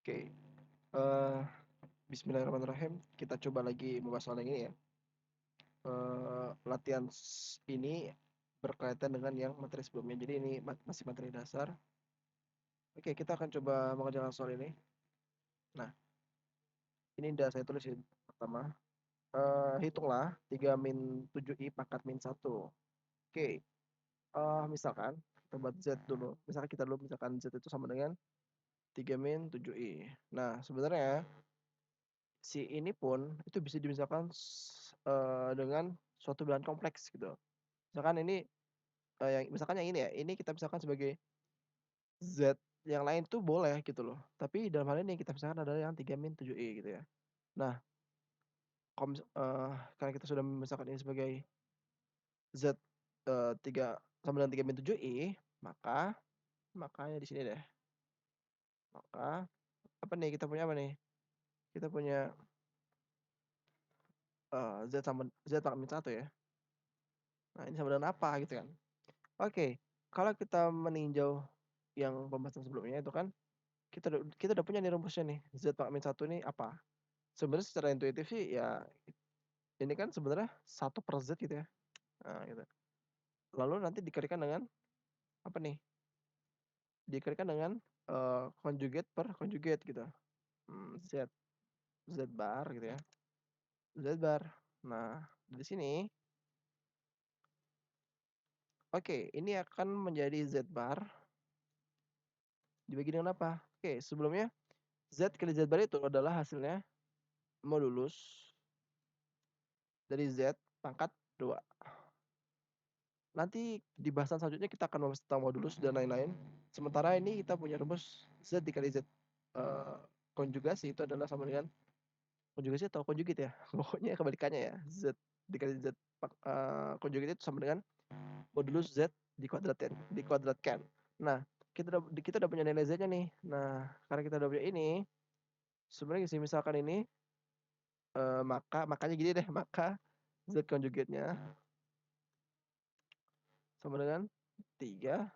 Oke, eee, bismillahirrahmanirrahim. Kita coba lagi membahas soal yang ini ya. Latihan ini berkaitan dengan yang materi sebelumnya. Jadi ini masih materi dasar. Oke, kita akan coba mengerjakan soal ini. Nah, ini udah saya tulis ya. Pertama, hitunglah 3 min 7i pangkat min 1. Oke, misalkan kita buat Z dulu. Misalkan Z itu sama dengan 3 min 7i. Nah, sebenarnya si ini pun itu bisa dimisalkan dengan suatu bilangan kompleks gitu. Misalkan ini yang ini ya, ini kita misalkan sebagai Z, yang lain tuh boleh gitu loh. Tapi dalam hal ini kita misalkan adalah yang 3 min 7i gitu ya. Nah, karena kita sudah memisahkan ini sebagai Z 3 sama dengan 3 min 7i, makanya di sini deh. Maka apa nih kita punya apa nih? Kita punya Z pangkat min 1 ya. Nah, ini sama dengan apa gitu kan? Oke, kalau kita meninjau yang pembahasan sebelumnya itu kan kita udah punya nih rumusnya nih. Z pangkat min 1 ini apa? Sebenarnya secara intuitif sih ya ini kan sebenarnya 1/Z gitu ya. Nah, gitu. Lalu nanti dikalikan dengan apa nih? Dikalikan dengan conjugate per conjugate gitu. Z Z bar gitu ya. Z bar. Nah, di sini oke, ini akan menjadi Z bar dibagi dengan apa? Oke, sebelumnya Z kali Z bar itu adalah hasilnya modulus dari Z pangkat 2. Nanti di bahasan selanjutnya kita akan membahas tentang modulus dan lain-lain. Sementara ini kita punya rumus Z dikali Z konjugasi itu adalah sama dengan konjugasi atau konjugit ya. Pokoknya kebalikannya ya. Z dikali Z konjugit itu sama dengan modulus Z dikuadratkan. Nah, kita udah punya nilai Z-nya nih. Nah, karena kita udah punya ini, sebenarnya sih misalkan ini makanya gini deh, maka Z konjugatnya sama dengan 3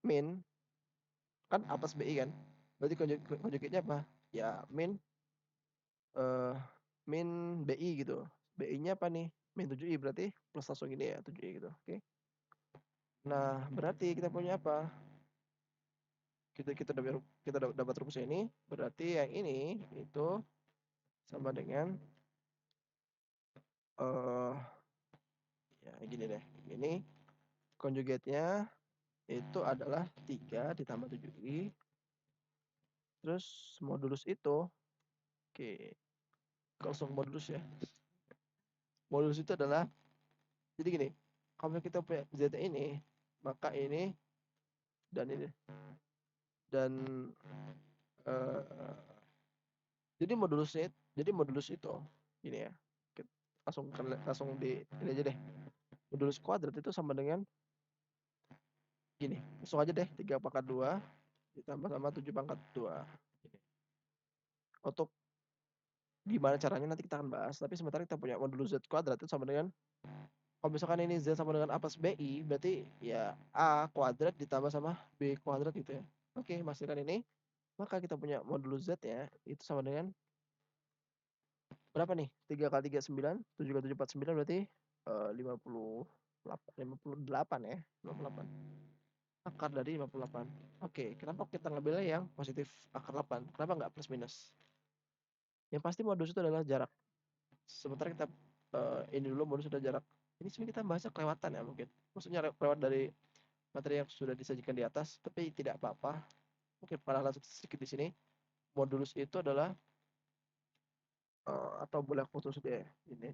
min kan A plus BI kan. Berarti konjugatnya apa? Ya min BI gitu. BI-nya apa nih? Min 7i berarti plus langsung ini ya 7i gitu. Oke. Nah, berarti kita punya apa? Kita dapat rumusnya ini, berarti yang ini itu sama dengan eh ya gini deh. Ini konjugatnya itu adalah 3 ditambah 7i. Terus modulus itu, oke, langsung modulus ya. Modulus itu adalah, jadi gini, kalau kita punya Z ini, maka ini dan ini. Dan eh, jadi modulus itu ini ya. Langsung di ini aja deh. Modulus kuadrat itu sama dengan gini. Langsung aja deh 3 pangkat 2 ditambah sama 7 pangkat 2. Untuk gimana caranya nanti kita akan bahas, tapi sementara kita punya modulus Z kuadrat itu sama dengan, kalau misalkan ini Z sama dengan A plus BI, berarti ya A kuadrat ditambah sama B kuadrat gitu ya. Oke, masukkan ini. Maka kita punya modulus Z ya, itu sama dengan berapa nih? 3 kali 3 9, 7 kali 7 49 berarti 58 ya, 58. Akar dari 58. Oke, kenapa kita ngambilnya yang positif akar 8? Kenapa nggak plus minus? Yang pasti modulus itu adalah jarak. Sementara kita ini dulu modulus sudah jarak. Ini sebenarnya kita bahasnya kelewatan ya mungkin. Maksudnya lewat dari materi yang sudah disajikan di atas, tapi tidak apa-apa. Mungkin pengenalan sedikit di sini. Modulus itu adalah atau boleh aku tulis deh ini.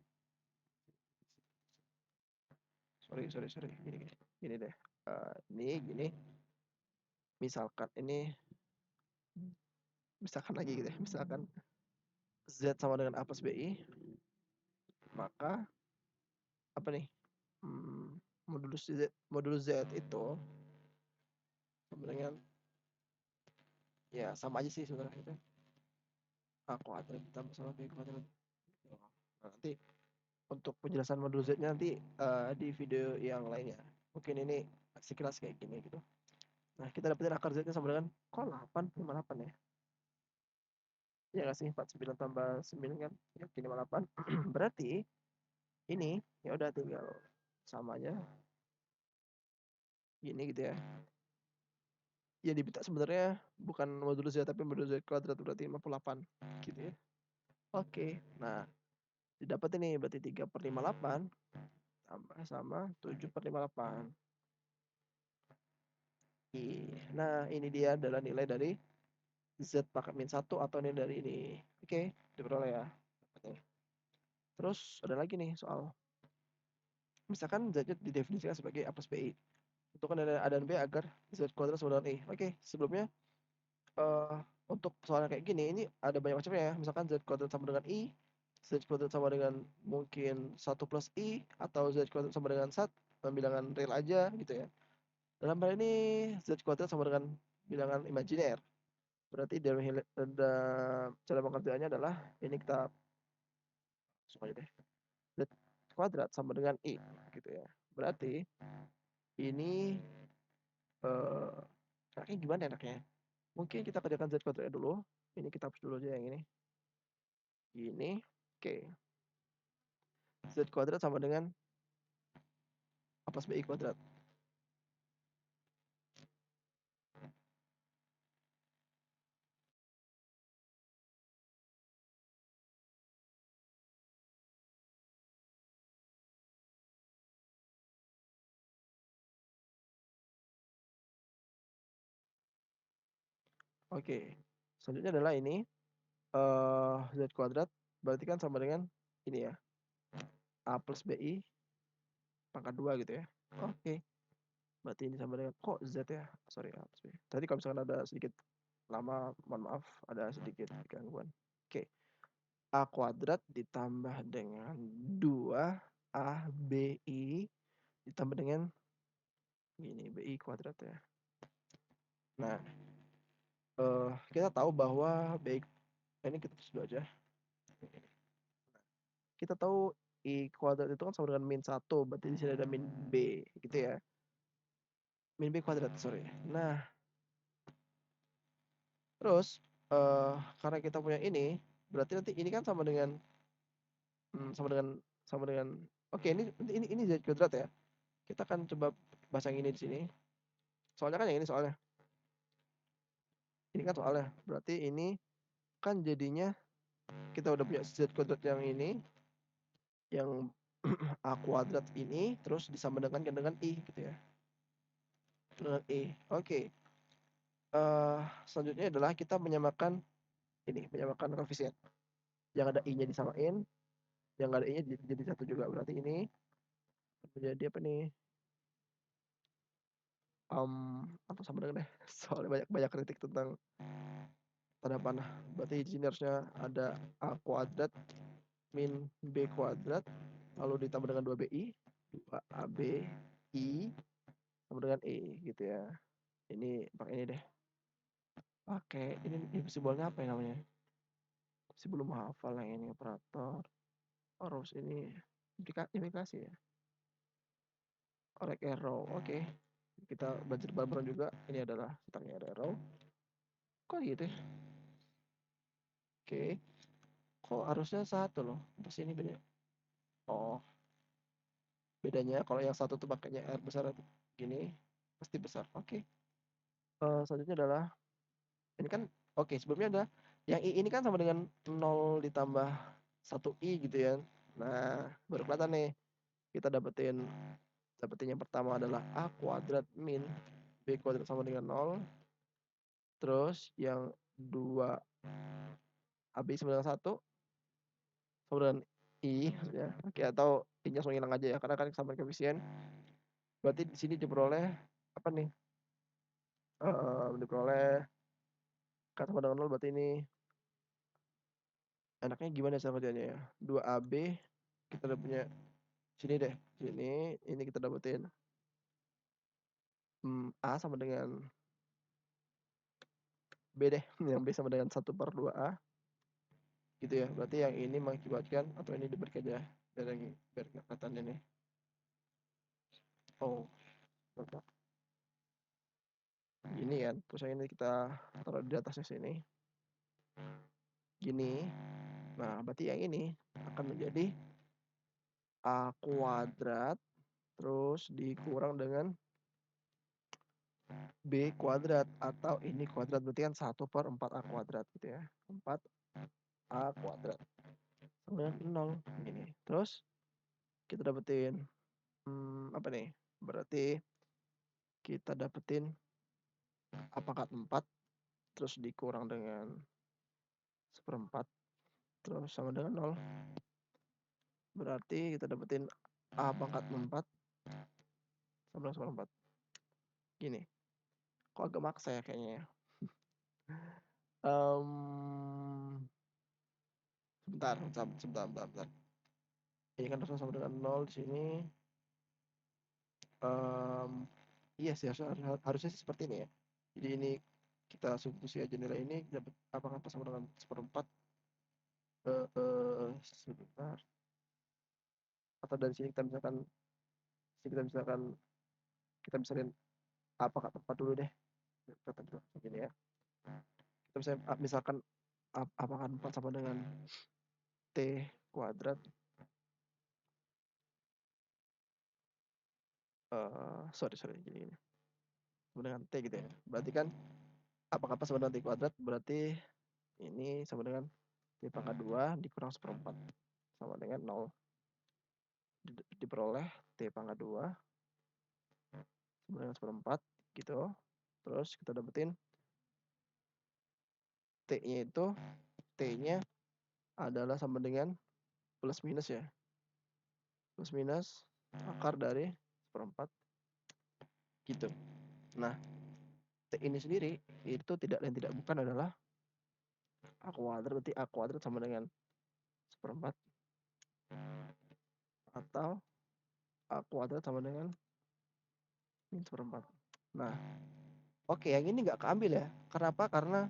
Sorry. Gini deh. Ini gini. Misalkan lagi gitu ya. Misalkan Z sama dengan A plus BI, maka apa nih? Modulus Z itu sama dengan ya sama aja sih sebenarnya itu. A kuadrat ditambah sama B kuadrat. Nah, nanti untuk penjelasan modulus Z-nya nanti di video yang lainnya. Mungkin ini sekilas kayak gini gitu. Nah, kita dapetin akar Z-nya sama dengan kok 858 ya. Ya nggak sih, 49 tambah 9 kan ya 58. Berarti ini ya udah tinggal sama aja gini gitu ya. Ya diminta sebenarnya bukan modulus Z tapi modulus Z kuadrat, berarti 58 gitu ya. Oke, nah didapat ini berarti 3/58 tambah sama 7/58. Nah ini dia adalah nilai dari Z pangkat min 1 atau nilai dari ini. Oke, diperoleh ya. Terus ada lagi nih soal, misalkan Z didefinisikan sebagai A plus BI. Tentukan nilai A dan B agar Z kuadrat sama dengan I. Oke, sebelumnya eh, untuk soalnya kayak gini, ini ada banyak macamnya ya. Misalkan Z kuadrat sama dengan I, Z kuadrat sama dengan mungkin 1 plus I, atau Z kuadrat sama dengan 1, bilangan real aja gitu ya. Dalam hal ini Z kuadrat sama dengan bilangan imajiner. Berarti dalam cara pengertiannya adalah ini kita langsung aja deh. Z kuadrat sama dengan I gitu ya. Berarti ini enaknya gimana enaknya? Mungkin kita kerjakan Z kuadratnya dulu. Ini kita hapus dulu aja yang ini. Ini. Oke. Z kuadrat sama dengan A plus BI kuadrat. Oke. Selanjutnya adalah ini. Z kuadrat berarti kan sama dengan ini ya. A plus BI pangkat 2 gitu ya. Oke. Berarti ini sama dengan kok Z ya. Sorry A plus BI. Tadi kalau misalkan ada sedikit lama, mohon maaf, ada sedikit gangguan. Oke. A kuadrat ditambah dengan 2ABI ditambah dengan ini BI kuadrat ya. Nah, kita tahu bahwa BI ini kita tulis dulu aja. Kita tahu I kuadrat itu kan sama dengan min 1, berarti di sini ada min B gitu ya. Min B kuadrat, sorry. Nah, terus karena kita punya ini, berarti nanti ini kan sama dengan sama dengan oke, ini Z kuadrat ya. Kita akan coba bahas yang ini di sini. Soalnya kan yang ini soalnya. Ini kan soalnya. Berarti ini kan jadinya kita udah punya Z kuadrat yang ini, yang A kuadrat ini, terus disamakan dengan I gitu ya. Dengan I. Oke. Selanjutnya adalah kita menyamakan ini, menyamakan koefisien. Yang ada I-nya disamain, yang nggak ada I-nya jadi satu juga. Berarti ini menjadi apa nih? Atau sama dengan deh. Soalnya banyak kritik tentang tanda panah. Berarti di sini harusnya ada A kuadrat min B kuadrat, lalu ditambah dengan 2BI, 2ABI, sama dengan E gitu ya. Ini pakai ini deh. Pakai ini simbolnya apa ya namanya? Masih belum hafal yang ini, operator. Harus ini implikasi ya. Correct arrow. Oke. Kita belajar bareng juga. Ini adalah tentang arrow. Kok gitu ya? Oke. Kok harusnya satu loh? Pas ini beda. Oh, bedanya kalau yang satu tuh pakainya R besar gini, pasti besar. Oke. Selanjutnya adalah ini kan oke, sebelumnya ada yang I ini kan sama dengan 0 ditambah 1I gitu ya. Nah, baru kelihatan nih. Kita dapetin yang pertama adalah A kuadrat min B kuadrat sama dengan 0. Terus yang 2 AB sama dengan 1 sama dengan I maksudnya. Oke, atau I-nya langsung hilang aja ya karena kan sama koefisien. Berarti di sini diperoleh apa nih? Diperoleh K sama dengan 0, berarti ini enaknya gimana cara kerjanya ya? 2AB kita udah punya sini deh. Ini kita dapetin A sama dengan B deh. Yang B sama dengan 1/2A gitu ya. Berarti yang ini mengakibatkan atau ini diberi aja biar kelihatan ini. Oh, mantap. ini kan, terus yang ini kita taruh di atasnya sini. Gini. Nah, berarti yang ini akan menjadi A kuadrat terus dikurang dengan B kuadrat atau ini kuadrat berarti kan 1/4A kuadrat gitu ya. 4A kuadrat sama dengan 0 ini. Terus kita dapetin apa nih? Berarti kita dapetin A pangkat 4 terus dikurang dengan 1/4 terus sama dengan 0. Berarti kita dapetin A pangkat 4 sama dengan 1/4. Gini. Kok agak maksa ya kayaknya ya. Sebentar. Ini kan harusnya sama dengan 0 di sini. Iya sih harusnya sih seperti ini ya. Jadi ini kita substitusi aja nilai ini dapat apa sama dengan 1/4. Sebentar. Atau dari sini kita misalkan kita misalin apa kata 4 dulu deh. Kata dulu begini ya. Kita bisa misalkan apakah 4 sama dengan T kuadrat. Sorry jadi ini sama dengan T gitu ya. Berarti kan apakah sama dengan T kuadrat berarti ini sama dengan T pangkat 2 dikurang 1/4 sama dengan 0. Diperoleh T pangkat 2 sama dengan 1/4 gitu. Terus kita dapetin T-nya itu T-nya adalah sama dengan plus minus ya. Plus minus akar dari 1/4 gitu. Nah, T ini sendiri itu tidak lain tidak bukan adalah A kuadrat, berarti A kuadrat sama dengan 1/4 atau A kuadrat sama dengan min 1/4. Nah, oke yang ini nggak keambil ya. Kenapa? Karena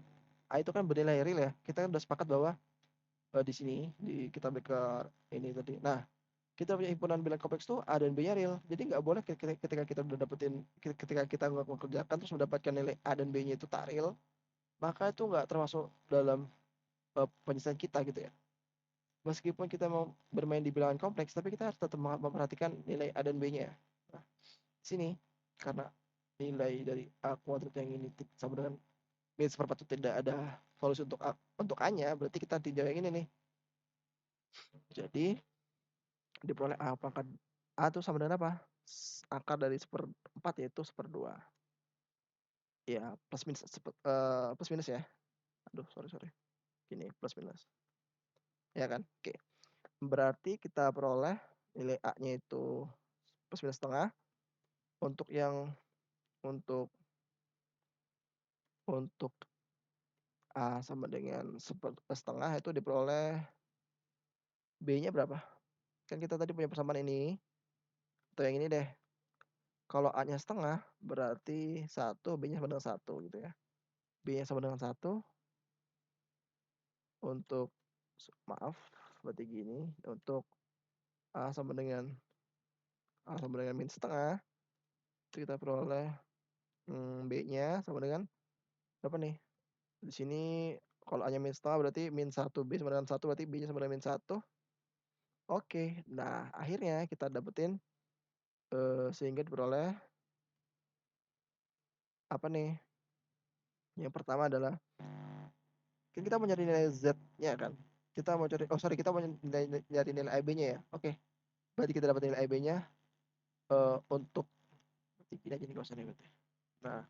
A itu kan bernilai real ya. Kita kan udah sepakat bahwa di sini kita balik ke ini tadi. Nah, kita punya himpunan bilangan kompleks tuh A dan B-nya real. Jadi nggak boleh ketika kita udah dapetin ketika kita mengerjakan terus mendapatkan nilai A dan B-nya itu tak real, maka itu nggak termasuk dalam penyelesaian kita gitu ya. Meskipun kita mau bermain di bilangan kompleks, tapi kita harus tetap memperhatikan nilai A dan B-nya. Nah, sini karena nilai dari A kuadrat yang ini sama dengan min 1/4 itu tidak ada solusi untuk A-nya, berarti kita tinjau yang ini nih. Jadi diperoleh A pangkat A itu sama dengan apa? Akar dari 1/4 yaitu 1/2. Ya, plus minus ya. Aduh, sorry. Gini, plus minus. Ya kan? Oke. Berarti kita peroleh nilai A-nya itu plus minus setengah. Untuk A sama dengan setengah itu diperoleh B-nya berapa? Kan kita tadi punya persamaan ini. Atau yang ini deh. Kalau A-nya setengah, berarti 1, B-nya sama dengan 1 gitu ya. B-nya sama dengan 1. Untuk, maaf, berarti gini. Untuk A sama dengan min setengah. Itu kita peroleh B-nya sama dengan berapa nih? Di sini kalau A-nya min setengah berarti min 1. B sama dengan 1 berarti B-nya sama dengan min 1. Oke, nah akhirnya kita dapetin sehingga diperoleh apa nih? Yang pertama adalah kan kita mau nyari nilai Z-nya kan. Kita mau nyari nilai AB-nya ya. Oke. Berarti kita dapat nilai AB-nya untuk ini aja nih enggak usah ribet. Nah,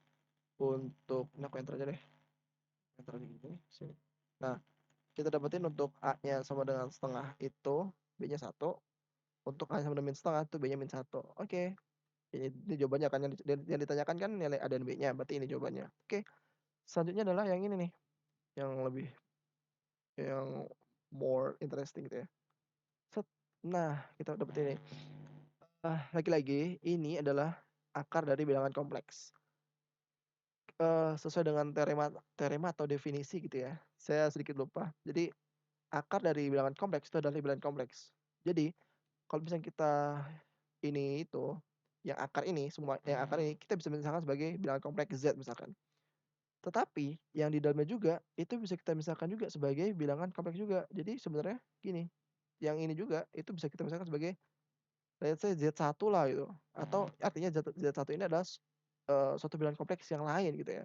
ini aku enter aja deh. Enter aja gini sini. Nah, kita dapetin untuk A-nya sama dengan setengah itu B-nya 1. Untuk A sama dengan min setengah itu B-nya min 1. Oke. Ini jawabannya kan yang ditanyakan kan nilai A dan B-nya, berarti ini jawabannya. Oke. Selanjutnya adalah yang ini nih. Yang more interesting gitu ya. Nah, kita dapat ini. Lagi-lagi ini adalah akar dari bilangan kompleks. Sesuai dengan teorema atau definisi gitu ya. Saya sedikit lupa. Jadi akar dari bilangan kompleks itu adalah bilangan kompleks. Jadi kalau misalnya kita ini itu yang akar ini semua yang akar ini kita bisa misalkan sebagai bilangan kompleks Z misalkan. Tetapi yang di dalamnya juga itu bisa kita misalkan juga sebagai bilangan kompleks juga. Jadi sebenarnya gini, yang ini juga itu bisa kita misalkan sebagai let's say Z1 lah gitu. Atau artinya Z1 ini adalah suatu bilangan kompleks yang lain gitu ya.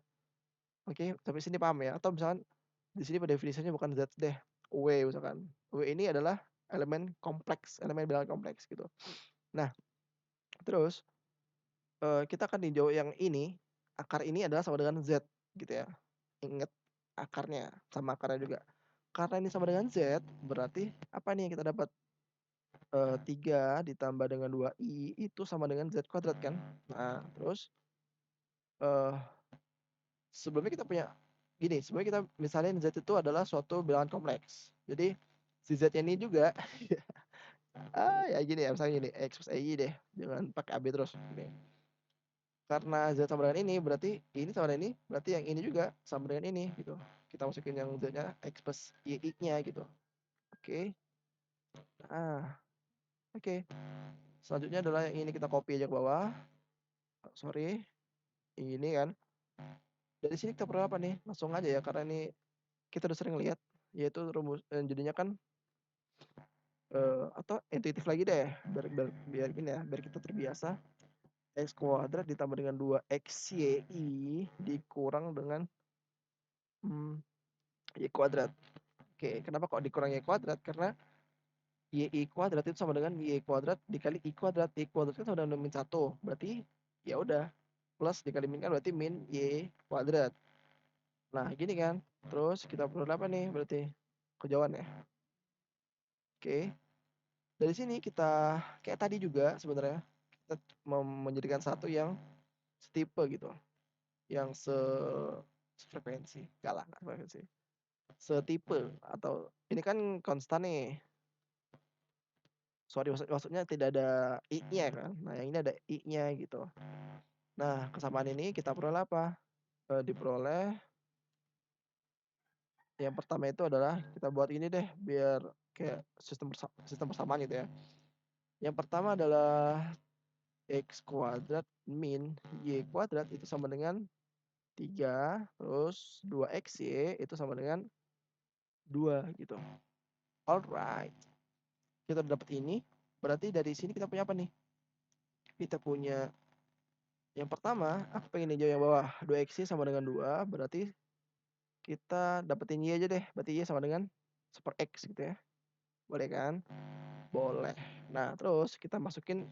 Oke, sampai sini paham ya? Atau misalkan di sini definisinya bukan Z deh, W misalkan. W ini adalah elemen kompleks, elemen bilangan kompleks gitu. Nah, terus kita akan tinjau yang ini, akar ini adalah sama dengan Z gitu ya. Ingat akarnya, sama akarnya juga. Karena ini sama dengan Z, berarti apa nih yang kita dapat? 3 ditambah dengan 2i itu sama dengan Z kuadrat kan? Nah, terus eh sebelumnya kita punya gini, sebelumnya kita misalnya Z itu adalah suatu bilangan kompleks. Jadi si Z ini juga ya gini ya, misalnya gini, X plus I deh, jangan pakai AB terus gini. Karena Z sama dengan ini, berarti ini sama dengan ini, berarti yang ini juga sama dengan ini gitu. Kita masukin yang Z-nya X plus Y-nya gitu. Oke. Nah, oke. Selanjutnya adalah yang ini kita copy aja ke bawah. Sorry. Ini kan. Dari sini kita perlu apa nih? Langsung aja ya, karena ini kita udah sering lihat, yaitu rumus jadinya kan atau intuitif lagi deh, biar gini ya, biar kita terbiasa. X kuadrat ditambah dengan 2xy dikurang dengan y kuadrat. Oke, kenapa kok dikurang y kuadrat? Karena y kuadrat itu sama dengan y kuadrat dikali i kuadrat. Y kuadrat kan sama dengan min 1. Berarti ya udah, plus dikali min kan berarti min y kuadrat. Nah, gini kan. Terus kita perlu apa nih berarti? Kejauhan ya. Oke. Dari sini kita kayak tadi juga sebenarnya kita mau menjadikan satu yang setipe gitu. Yang sefrekuensi. Enggak lah, enggak frekuensi. Setipe atau ini kan konstan nih. Sorry, maksudnya tidak ada i-nya kan. Nah, yang ini ada i-nya gitu. Nah, kesamaan ini kita peroleh apa? Diperoleh yang pertama itu adalah kita buat ini deh biar kayak sistem persamaan gitu ya. Yang pertama adalah x kuadrat min y kuadrat itu sama dengan 3, terus 2xy itu sama dengan 2 gitu. Alright. Kita dapat ini, berarti dari sini kita punya apa nih? Kita punya yang pertama, aku pengen ninjau yang bawah. 2xy sama dengan 2, berarti kita dapetin y aja deh. Berarti y sama dengan 1/x gitu ya. Boleh kan? Boleh. Nah, terus kita masukin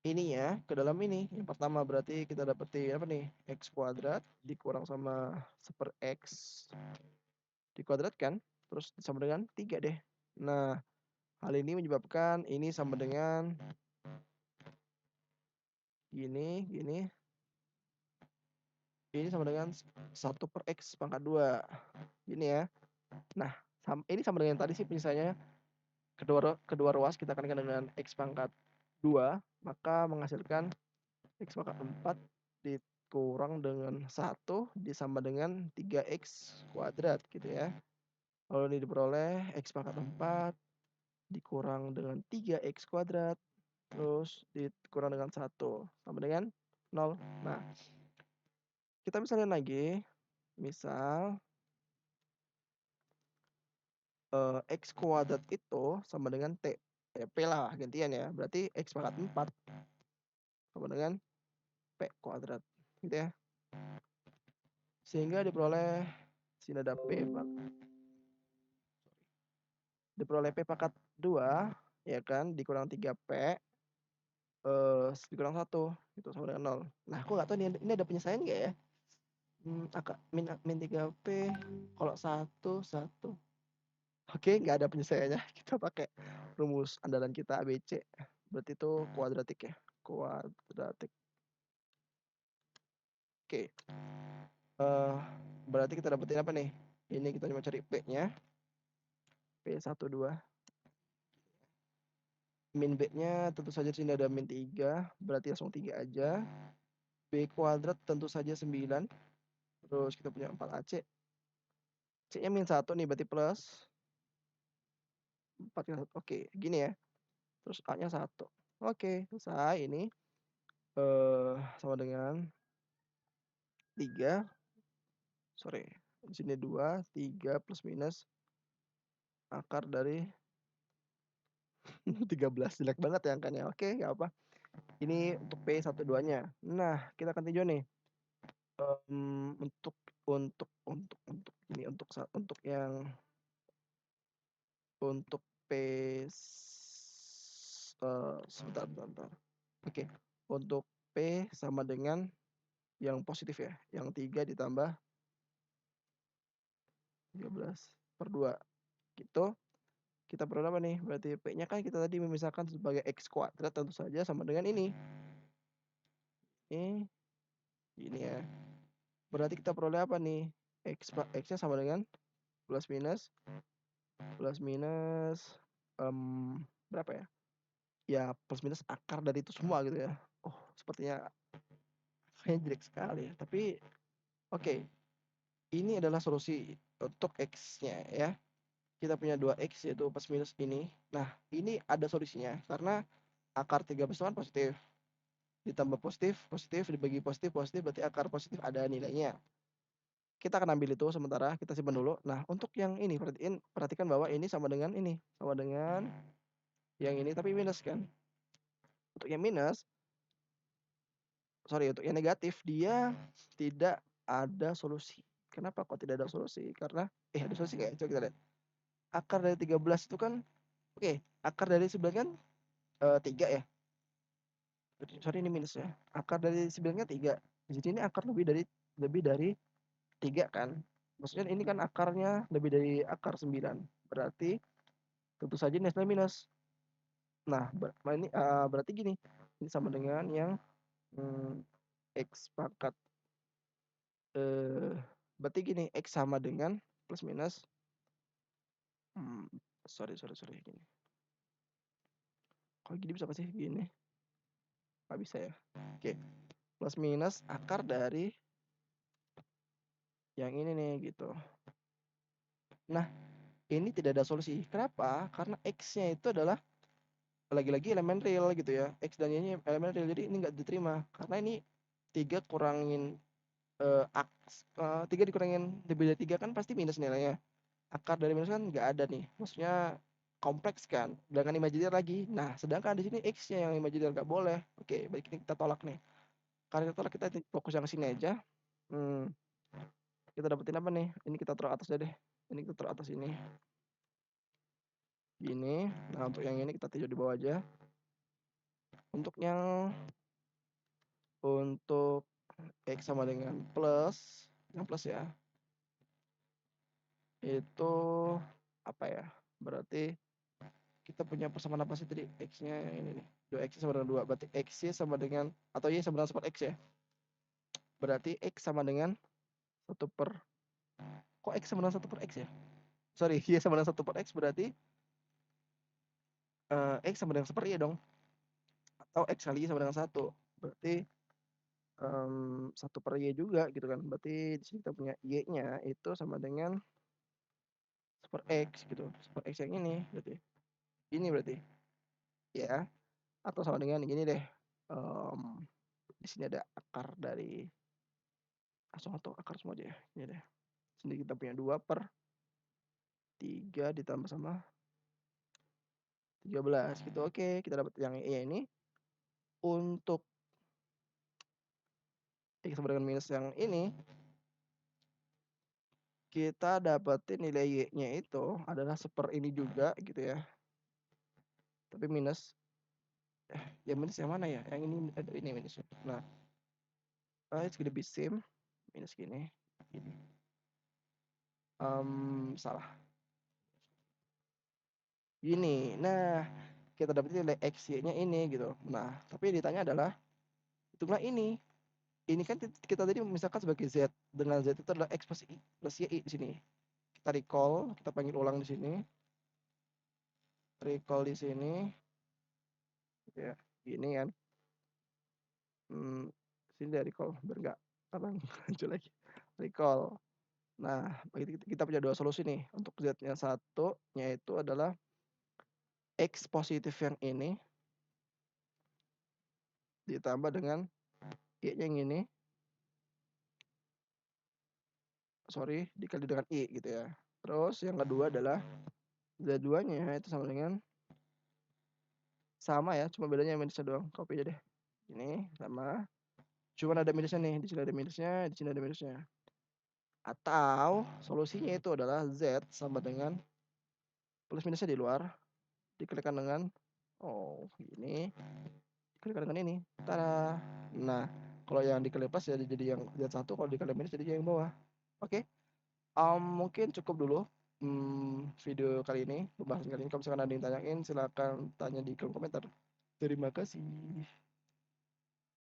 ini ya ke dalam ini. Yang pertama berarti kita dapetin apa nih? X kuadrat dikurang sama 1/x dikuadratkan. Terus sama dengan 3 deh. Nah, hal ini menyebabkan ini sama dengan gini, gini. Ini sama dengan 1/x pangkat 2. Gini ya. Nah, ini sama dengan tadi sih misalnya kedua ruas kita akan dengan x pangkat 2, maka menghasilkan x pangkat 4 dikurang dengan 1 disama dengan 3x kuadrat gitu ya. Lalu ini diperoleh x pangkat 4 dikurang dengan 3x kuadrat terus dikurang dengan 1 sama dengan 0. Nah, kita misalnya lagi, misal x kuadrat itu sama dengan t. Ya, p lah gantian ya. Berarti x pangkat 4 sama dengan p kuadrat. Gitu ya. Sehingga diperoleh sini ada diperoleh p pangkat 2 ya kan dikurang 3p dikurang 1 itu sama dengan 0. Nah, aku nggak tahu ini ada penyesuaian nggak ya? Min 3p kalau 1 Oke, nggak ada penyelesaiannya. Kita pakai rumus andalan kita ABC. Berarti itu kuadratik ya. Kuadratik. Oke. Berarti kita dapetin apa nih? Ini kita cuma cari P-nya. P12. Min B-nya tentu saja di sini ada min 3. Berarti langsung 3 aja. B kuadrat tentu saja 9. Terus kita punya 4AC. C-nya min 1 nih, berarti plus. 4 1. Oke, gini ya. Terus A-nya 1. Oke, selesai ini. Sama dengan 3 sorry, di sini 2, 3 plus minus akar dari 13. Jelek banget ya angkanya. Oke, nggak apa. Ini untuk P12-nya. Nah, kita akan tinjau nih. Untuk ini untuk yang untuk P sebentar. Oke, untuk P sama dengan yang positif ya, yang 3 ditambah 13/2 gitu. Kita perlu apa nih? Berarti P-nya kan kita tadi memisahkan sebagai X kuadrat, tentu saja sama dengan ini. Ini ya. Berarti kita peroleh apa nih? X-nya sama dengan plus minus berapa ya? Ya plus minus akar dari itu semua gitu ya. Oh, sepertinya kayaknya jelek sekali ya. Tapi oke, ini adalah solusi untuk X-nya ya. Kita punya 2X yaitu plus minus ini. Nah, ini ada solusinya karena akar 13 kan positif. Ditambah positif, positif, dibagi positif, positif, berarti akar positif ada nilainya. Kita akan ambil itu sementara, kita simpan dulu. Nah, untuk yang ini perhatikan bahwa ini sama dengan ini, sama dengan yang ini tapi minus kan. Untuk yang minus, untuk yang negatif dia tidak ada solusi. Kenapa kok tidak ada solusi? Karena ada solusi kayak coba kita lihat. Akar dari 13 itu kan akar dari 9 kan 3 ya. Sorry ini minus ya. Akar dari 9 kan 3. Jadi ini akar lebih dari 3 kan. Maksudnya ini kan akarnya lebih dari akar 9. Berarti tentu saja ini hasilnya minus. Nah, ini berarti gini. Ini sama dengan yang X pangkat berarti gini, X sama dengan plus minus sorry gini. Kok gini bisa sih gini? Nggak bisa ya. Oke. Plus minus akar dari yang ini nih gitu. Nah, ini tidak ada solusi. Kenapa? Karena X-nya itu adalah lagi-lagi elemen real gitu ya. X dan Y-nya elemen real. Jadi ini nggak diterima. Karena ini 3 kurangin 3 dikurangin lebih dari 3 kan pasti minus nilainya. Akar dari minus kan nggak ada nih. Maksudnya kompleks kan. Dengan imajiner lagi. Nah, sedangkan di sini X-nya yang imajiner nggak boleh. Oke, baik ini kita tolak nih. Karena kita tolak, kita fokus yang sini aja. Kita dapetin apa nih? Ini kita taruh atas deh. Ini kita taruh atas ini. Gini. Nah, untuk yang ini kita tinjau di bawah aja. Untuk X sama dengan plus, yang plus ya. Itu apa ya? Berarti kita punya persamaan apa sih tadi? X-nya ini nih. 2X sama dengan 2. Berarti X sama dengan, atau Y sama dengan support X ya. Berarti X sama dengan 1 per, kok X sama dengan 1 per X ya? Sorry, Y sama dengan 1 per X berarti X sama dengan 1 per Y dong. Atau X kali Y sama dengan 1. Berarti 1 per Y juga gitu kan. Berarti di sini kita punya Y-nya itu sama dengan 1 per X gitu. 1 per X yang ini berarti. Ini berarti. Ya. Atau sama dengan gini deh. Di sini ada akar dari langsung atau akar semua aja ya. Ini deh. Sini kita punya 2 per 3 ditambah sama 13 gitu. Oke, kita dapat yang Y ini. Untuk X sama dengan minus yang ini, kita dapetin nilai Y-nya itu adalah 1 per ini juga gitu ya. Tapi minus. Yang minus yang mana ya? Yang ini minus. Nah, it's gonna be same. Minus gini. Gini. Salah. Gini. Nah, kita dapetin nilai X, Y-nya ini gitu. Nah, tapi yang ditanya adalah hitunglah ini. Ini kan kita tadi misalkan sebagai Z. Dengan Z itu adalah X plus Y di sini. Kita recall, kita panggil ulang di sini. Recall di sini. Ya, gini kan. Sini dari recall biar nggak muncul lagi. Recall. Nah, kita punya 2 solusi nih. Untuk Z-nya 1, yaitu adalah X positif yang ini ditambah dengan Y-nya yang ini. sorry, dikali dengan I gitu ya. Terus yang kedua adalah Z2-nya itu sama ya, cuma bedanya minusnya doang. Copy aja deh. Ini sama. Cuman ada minusnya nih, di sini ada minusnya, di sini ada minusnya. Atau solusinya itu adalah Z sama dengan plus minusnya di luar, dikalikan dengan ini, dikalikan dengan ini. Tada. Nah, kalau yang dikali plus ya jadi yang Z1, kalau dikali minus jadi yang bawah. Oke. Mungkin cukup dulu video kali ini, pembahasan kali ini. Kalau misalkan ada yang tanyain, silakan tanya di kolom komentar. Terima kasih.